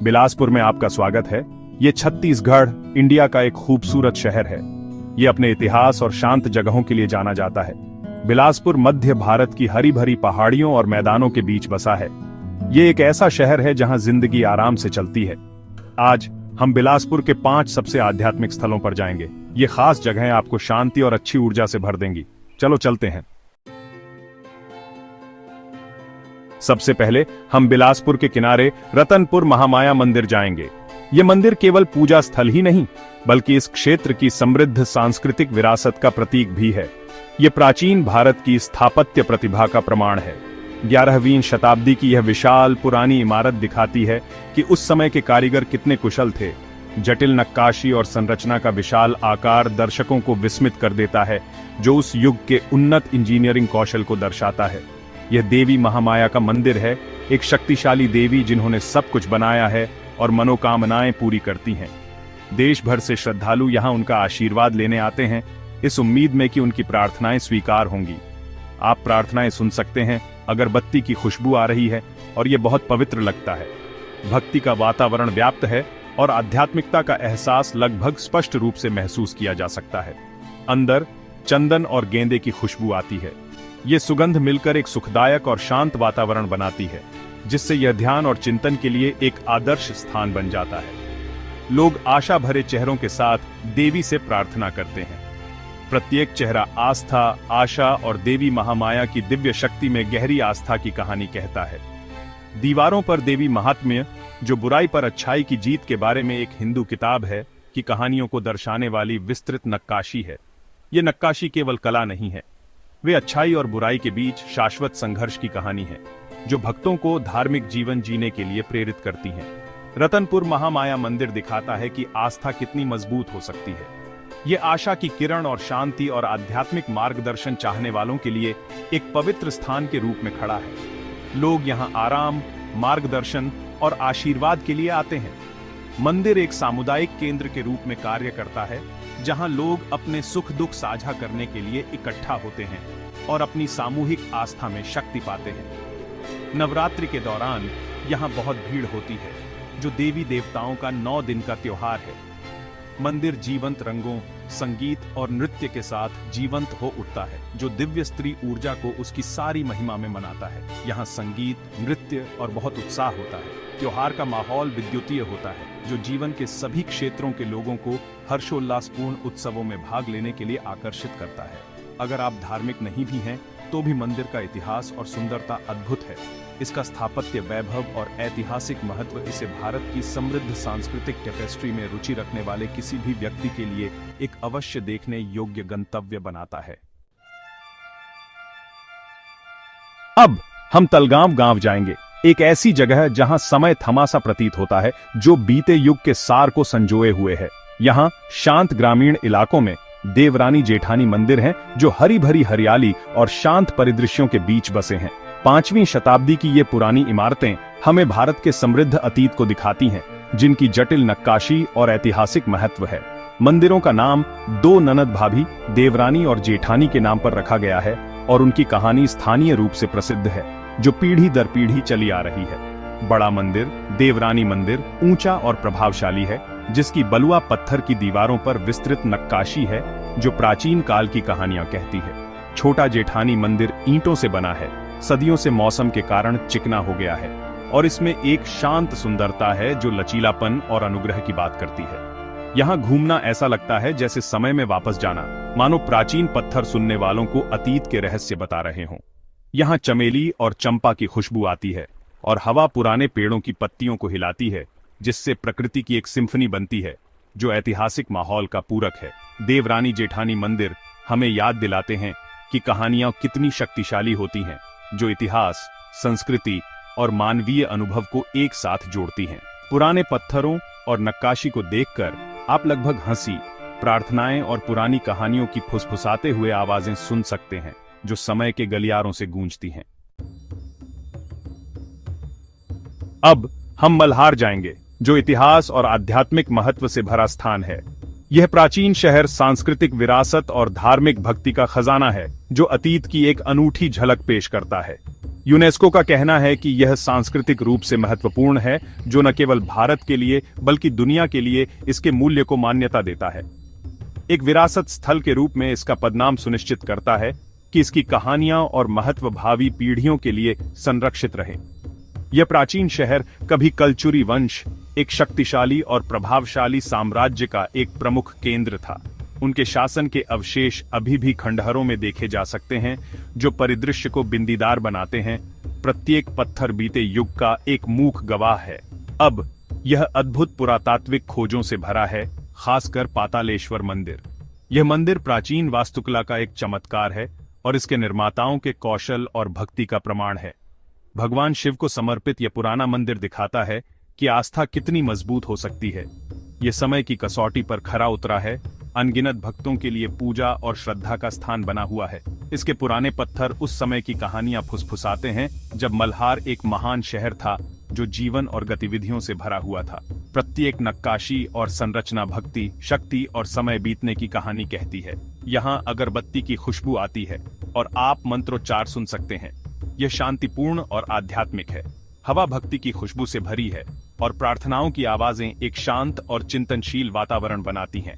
बिलासपुर में आपका स्वागत है। ये छत्तीसगढ़ इंडिया का एक खूबसूरत शहर है। ये अपने इतिहास और शांत जगहों के लिए जाना जाता है। बिलासपुर मध्य भारत की हरी भरी पहाड़ियों और मैदानों के बीच बसा है। ये एक ऐसा शहर है जहां जिंदगी आराम से चलती है। आज हम बिलासपुर के 5 सबसे आध्यात्मिक स्थलों पर जाएंगे। ये खास जगहें आपको शांति और अच्छी ऊर्जा से भर देंगी। चलो चलते हैं। सबसे पहले हम बिलासपुर के किनारे रतनपुर महामाया मंदिर जाएंगे। ये मंदिर केवल पूजा स्थल ही नहीं, बल्कि इस क्षेत्र की समृद्ध सांस्कृतिक विरासत का प्रतीक भी है। ये प्राचीन भारत की स्थापत्य प्रतिभा का प्रमाण है। 11वीं शताब्दी की यह विशाल पुरानी इमारत दिखाती है कि उस समय के कारीगर कितने कुशल थे। जटिल नक्काशी और संरचना का विशाल आकार दर्शकों को विस्मित कर देता है, जो उस युग के उन्नत इंजीनियरिंग कौशल को दर्शाता है। यह देवी महामाया का मंदिर है, एक शक्तिशाली देवी जिन्होंने सब कुछ बनाया है और मनोकामनाएं पूरी करती हैं। देश भर से श्रद्धालु यहां उनका आशीर्वाद लेने आते हैं, इस उम्मीद में कि उनकी प्रार्थनाएं स्वीकार होंगी। आप प्रार्थनाएं सुन सकते हैं, अगरबत्ती की खुशबू आ रही है और यह बहुत पवित्र लगता है। भक्ति का वातावरण व्याप्त है और आध्यात्मिकता का एहसास लगभग स्पष्ट रूप से महसूस किया जा सकता है। अंदर चंदन और गेंदे की खुशबू आती है। ये सुगंध मिलकर एक सुखदायक और शांत वातावरण बनाती है, जिससे यह ध्यान और चिंतन के लिए एक आदर्श स्थान बन जाता है। लोग आशा भरे चेहरों के साथ देवी से प्रार्थना करते हैं। प्रत्येक चेहरा आस्था, आशा और देवी महामाया की दिव्य शक्ति में गहरी आस्था की कहानी कहता है। दीवारों पर देवी महात्म्य, जो बुराई पर अच्छाई की जीत के बारे में एक हिंदू किताब है, की कहानियों को दर्शाने वाली विस्तृत नक्काशी है। ये नक्काशी केवल कला नहीं है, वे अच्छाई और बुराई के बीच शाश्वत संघर्ष की कहानी है, जो भक्तों को धार्मिक जीवन जीने के लिए प्रेरित करती है। रतनपुर महामाया मंदिर दिखाता है कि आस्था कितनी मजबूत हो सकती है। ये आशा की किरण और शांति और आध्यात्मिक मार्गदर्शन चाहने वालों के लिए एक पवित्र स्थान के रूप में खड़ा है। लोग यहाँ आराम, मार्गदर्शन और आशीर्वाद के लिए आते हैं। मंदिर एक सामुदायिक केंद्र के रूप में कार्य करता है, जहां लोग अपने सुख दुख साझा करने के लिए इकट्ठा होते हैं और अपनी सामूहिक आस्था में शक्ति पाते हैं। नवरात्रि के दौरान यहां बहुत भीड़ होती है, जो देवी देवताओं का 9 दिन का त्योहार है। मंदिर जीवंत रंगों, संगीत और नृत्य के साथ जीवंत हो उठता है, जो दिव्य स्त्री ऊर्जा को उसकी सारी महिमा में मनाता है। यहाँ संगीत, नृत्य और बहुत उत्साह होता है। त्योहार का माहौल विद्युतीय होता है, जो जीवन के सभी क्षेत्रों के लोगों को हर्षोल्लासपूर्ण उत्सवों में भाग लेने के लिए आकर्षित करता है। अगर आप धार्मिक नहीं भी हैं, तो भी मंदिर का इतिहास और सुंदरता अद्भुत है। इसका स्थापत्य वैभव और ऐतिहासिक महत्व इसे भारत की समृद्ध सांस्कृतिक टेपेस्ट्री में रुचि रखने वाले किसी भी व्यक्ति के लिए एक अवश्य देखने योग्य गंतव्य बनाता है। अब हम तलगांव गांव जाएंगे, एक ऐसी जगह जहां समय थमा सा प्रतीत होता है, जो बीते युग के सार को संजोए हुए है। यहाँ शांत ग्रामीण इलाकों में देवरानी जेठानी मंदिर हैं, जो हरी भरी हरियाली और शांत परिदृश्यों के बीच बसे हैं। 5वीं शताब्दी की ये पुरानी इमारतें हमें भारत के समृद्ध अतीत को दिखाती हैं, जिनकी जटिल नक्काशी और ऐतिहासिक महत्व है। मंदिरों का नाम 2 ननद भाभी देवरानी और जेठानी के नाम पर रखा गया है और उनकी कहानी स्थानीय रूप से प्रसिद्ध है, जो पीढ़ी दर पीढ़ी चली आ रही है। बड़ा मंदिर, देवरानी मंदिर, ऊंचा और प्रभावशाली है, जिसकी बलुआ पत्थर की दीवारों पर विस्तृत नक्काशी है, जो प्राचीन काल की कहानियां कहती है। छोटा जेठानी मंदिर ईंटों से बना है, सदियों से मौसम के कारण चिकना हो गया है और इसमें एक शांत सुंदरता है, जो लचीलापन और अनुग्रह की बात करती है। यहाँ घूमना ऐसा लगता है जैसे समय में वापस जाना, मानो प्राचीन पत्थर सुनने वालों को अतीत के रहस्य बता रहे हों। यहाँ चमेली और चंपा की खुशबू आती है और हवा पुराने पेड़ों की पत्तियों को हिलाती है, जिससे प्रकृति की एक सिम्फनी बनती है, जो ऐतिहासिक माहौल का पूरक है। देवरानी जेठानी मंदिर हमें याद दिलाते हैं कि कहानियां कितनी शक्तिशाली होती हैं, जो इतिहास, संस्कृति और मानवीय अनुभव को एक साथ जोड़ती हैं। पुराने पत्थरों और नक्काशी को देखकर आप लगभग हंसी, प्रार्थनाएं और पुरानी कहानियों की फुसफुसाते हुए आवाजें सुन सकते हैं, जो समय के गलियारों से गूंजती हैं। अब हम मल्हार जाएंगे, जो इतिहास और आध्यात्मिक महत्व से भरा स्थान है। यह प्राचीन शहर सांस्कृतिक विरासत और धार्मिक भक्ति का खजाना है, जो अतीत की एक अनूठी झलक पेश करता है। यूनेस्को का कहना है कि यह सांस्कृतिक रूप से महत्वपूर्ण है, जो न केवल भारत के लिए बल्कि दुनिया के लिए इसके मूल्य को मान्यता देता है। एक विरासत स्थल के रूप में इसका पदनाम सुनिश्चित करता है कि इसकी कहानियां और महत्व भावी पीढ़ियों के लिए संरक्षित रहे। यह प्राचीन शहर कभी कलचुरी वंश, एक शक्तिशाली और प्रभावशाली साम्राज्य का एक प्रमुख केंद्र था। उनके शासन के अवशेष अभी भी खंडहरों में देखे जा सकते हैं, जो परिदृश्य को बिंदीदार बनाते हैं। प्रत्येक पत्थर बीते युग का एक मूक गवाह है। अब यह अद्भुत पुरातात्विक खोजों से भरा है, खासकर पातालेश्वर मंदिर। यह मंदिर प्राचीन वास्तुकला का एक चमत्कार है और इसके निर्माताओं के कौशल और भक्ति का प्रमाण है। भगवान शिव को समर्पित यह पुराना मंदिर दिखाता है कि आस्था कितनी मजबूत हो सकती है। यह समय की कसौटी पर खरा उतरा है, अनगिनत भक्तों के लिए पूजा और श्रद्धा का स्थान बना हुआ है। इसके पुराने पत्थर उस समय की कहानियां फुसफुसाते हैं जब मल्हार एक महान शहर था जो जीवन और गतिविधियों से भरा हुआ था। प्रत्येक नक्काशी और संरचना भक्ति, शक्ति और समय बीतने की कहानी कहती है। यहाँ अगरबत्ती की खुशबू आती है और आप मंत्रोच्चार सुन सकते हैं। यह शांतिपूर्ण और आध्यात्मिक है। हवा भक्ति की खुशबू से भरी है और प्रार्थनाओं की आवाजें एक शांत और चिंतनशील वातावरण बनाती हैं।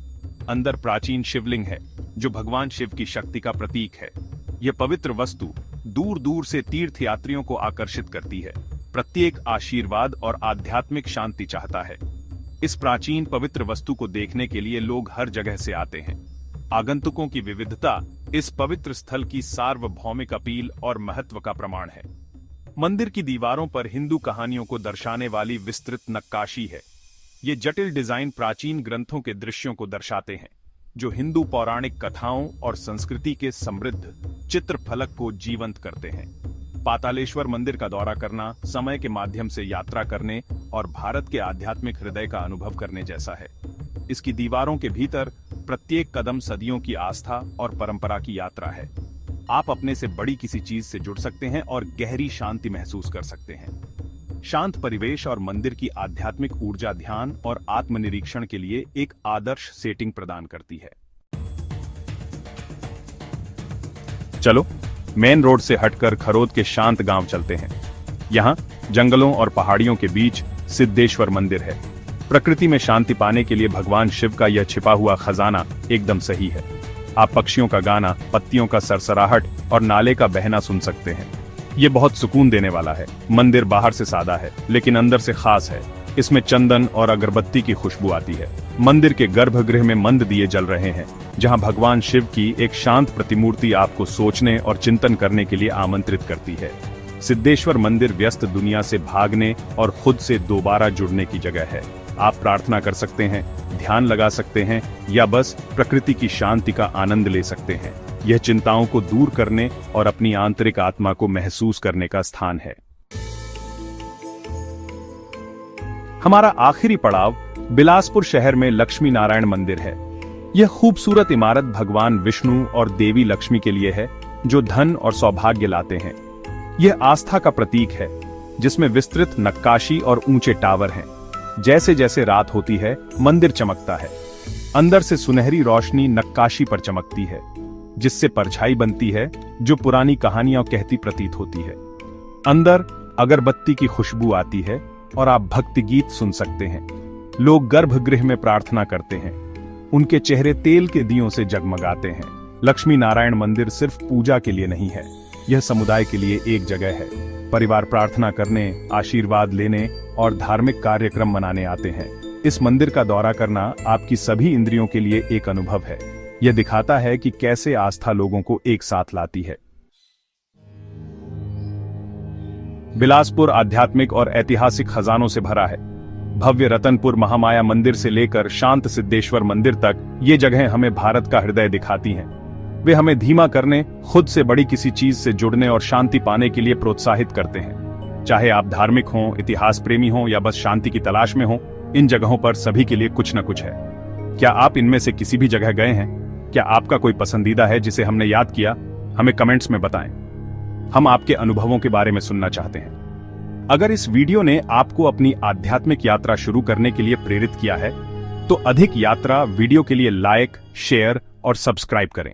अंदर प्राचीन शिवलिंग है जो भगवान शिव की शक्ति का प्रतीक है। यह पवित्र वस्तु दूर दूर से तीर्थयात्रियों को आकर्षित करती है। प्रत्येक आशीर्वाद और आध्यात्मिक शांति चाहता है। इस प्राचीन पवित्र वस्तु को देखने के लिए लोग हर जगह से आते हैं। आगंतुकों की विविधता इस पवित्र स्थल की सार्वभौमिक अपील और महत्व का प्रमाण है। मंदिर की दीवारों पर हिंदू कहानियों को दर्शाने वाली विस्तृत नक्काशी है। ये जटिल डिजाइन प्राचीन ग्रंथों के दृश्यों को दर्शाते हैं, जो हिंदू पौराणिक कथाओं और संस्कृति के समृद्ध चित्रफलक को जीवंत करते हैं। पातालेश्वर मंदिर का दौरा करना समय के माध्यम से यात्रा करने और भारत के आध्यात्मिक हृदय का अनुभव करने जैसा है। इसकी दीवारों के भीतर प्रत्येक कदम सदियों की आस्था और परंपरा की यात्रा है। आप अपने से बड़ी किसी चीज से जुड़ सकते हैं और गहरी शांति महसूस कर सकते हैं। शांत परिवेश और मंदिर की आध्यात्मिक ऊर्जा ध्यान और आत्मनिरीक्षण के लिए एक आदर्श सेटिंग प्रदान करती है। चलो मेन रोड से हटकर खरोद के शांत गांव चलते हैं। यहाँ जंगलों और पहाड़ियों के बीच सिद्धेश्वर मंदिर है। प्रकृति में शांति पाने के लिए भगवान शिव का यह छिपा हुआ खजाना एकदम सही है। आप पक्षियों का गाना, पत्तियों का सरसराहट और नाले का बहना सुन सकते हैं। ये बहुत सुकून देने वाला है। मंदिर बाहर से सादा है लेकिन अंदर से खास है। इसमें चंदन और अगरबत्ती की खुशबू आती है। मंदिर के गर्भगृह में मंद दिए जल रहे हैं, जहां भगवान शिव की एक शांत प्रतिमूर्ति आपको सोचने और चिंतन करने के लिए आमंत्रित करती है। सिद्धेश्वर मंदिर व्यस्त दुनिया से भागने और खुद से दोबारा जुड़ने की जगह है। आप प्रार्थना कर सकते हैं, ध्यान लगा सकते हैं या बस प्रकृति की शांति का आनंद ले सकते हैं। यह चिंताओं को दूर करने और अपनी आंतरिक आत्मा को महसूस करने का स्थान है। हमारा आखिरी पड़ाव बिलासपुर शहर में लक्ष्मी नारायण मंदिर है। यह खूबसूरत इमारत भगवान विष्णु और देवी लक्ष्मी के लिए है, जो धन और सौभाग्य लाते हैं। यह आस्था का प्रतीक है, जिसमें विस्तृत नक्काशी और ऊंचे टावर हैं। जैसे जैसे रात होती है, मंदिर चमकता है। अंदर से सुनहरी रोशनी नक्काशी पर चमकती है, जिससे परछाई बनती है जो पुरानी कहानियां कहती प्रतीत होती है। अंदर अगरबत्ती की खुशबू आती है और आप भक्ति गीत सुन सकते हैं। लोग गर्भगृह में प्रार्थना करते हैं। उनके चेहरे तेल के दियों से जगमगाते हैं। लक्ष्मी नारायण मंदिर सिर्फ पूजा के लिए नहीं है, यह समुदाय के लिए एक जगह है। परिवार प्रार्थना करने, आशीर्वाद लेने और धार्मिक कार्यक्रम मनाने आते हैं। इस मंदिर का दौरा करना आपकी सभी इंद्रियों के लिए एक अनुभव है। यह दिखाता है कि कैसे आस्था लोगों को एक साथ लाती है। बिलासपुर आध्यात्मिक और ऐतिहासिक खजानों से भरा है। भव्य रतनपुर महामाया मंदिर से लेकर शांत सिद्धेश्वर मंदिर तक ये जगहें हमें भारत का हृदय दिखाती हैं। वे हमें धीमा करने, खुद से बड़ी किसी चीज से जुड़ने और शांति पाने के लिए प्रोत्साहित करते हैं। चाहे आप धार्मिक हों, इतिहास प्रेमी हों या बस शांति की तलाश में हों, इन जगहों पर सभी के लिए कुछ न कुछ है। क्या आप इनमें से किसी भी जगह गए हैं? क्या आपका कोई पसंदीदा है जिसे हमने याद किया? हमें कमेंट्स में बताएं। हम आपके अनुभवों के बारे में सुनना चाहते हैं। अगर इस वीडियो ने आपको अपनी आध्यात्मिक यात्रा शुरू करने के लिए प्रेरित किया है, तो अधिक यात्रा वीडियो के लिए लाइक, शेयर और सब्सक्राइब करें।